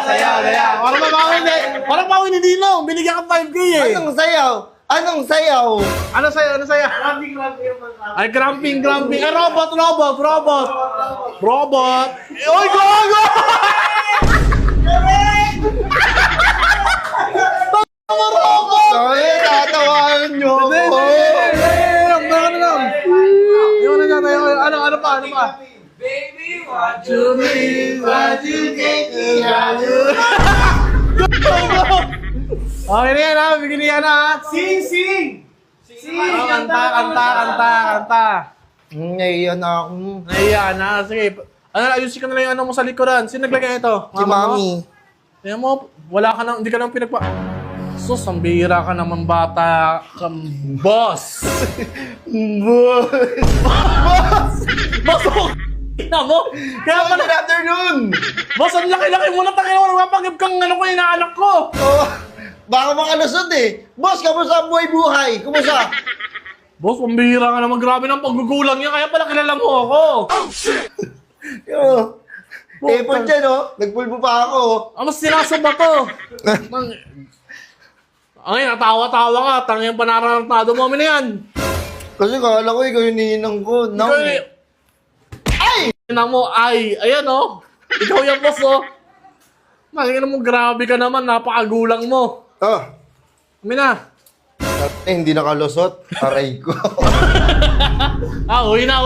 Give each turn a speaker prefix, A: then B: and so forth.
A: sayaw. Parang mawin ni Dino. Binigyan ka 5K eh.
B: Anong sayaw? Anong sayaw?
A: Ano sayaw? Ay, gramping. Ay, robot. Oy, go! Tama, robot!
B: Sorry, tatawanan nyo ako.
A: Ano pa?
C: Baby, what
B: To me, what you take me out.
A: Okay na yan ha, bigyan niya na ha.
C: Sing!
A: Kanta.
B: Ngayon ako.
A: Nahiya na, sige. Ayusin ka na lang yung ano mo sa likuran. Sino naglagay ito?
B: Si Mami.
A: Tingnan mo, hindi ka naman Sus, ang bihira ka naman bata kang boss. Boss, ina mo. Kaya
B: Good
A: pala,
B: afternoon!
A: boss, ang laki-laki mo na tayo. Mapagib kang ano ko, inaanak ko.
B: Oh, baka makalusot eh. Boss, kamusta ang buhay-buhay? Kumusta?
A: Boss, ang bihira ka naman. Grabe ng paggugulang niya. Kaya pala kilala mo ako.
B: Effort dyan, oh. Nagpulbo pa ako.
A: Mas sinasaba to. Ay, natawa-tawa ka. Tanging panarantado mo na yan.
B: Kasi kala ko ikaw yung ninang ko. No.
A: Ina mo, ayan oh. Ikaw yung boss oh. Makikita mo, grabe ka naman. Napakagulang mo.
B: Oh.
A: Kami na.
B: Hindi nakalusot. Aray ko.
A: Uwi na.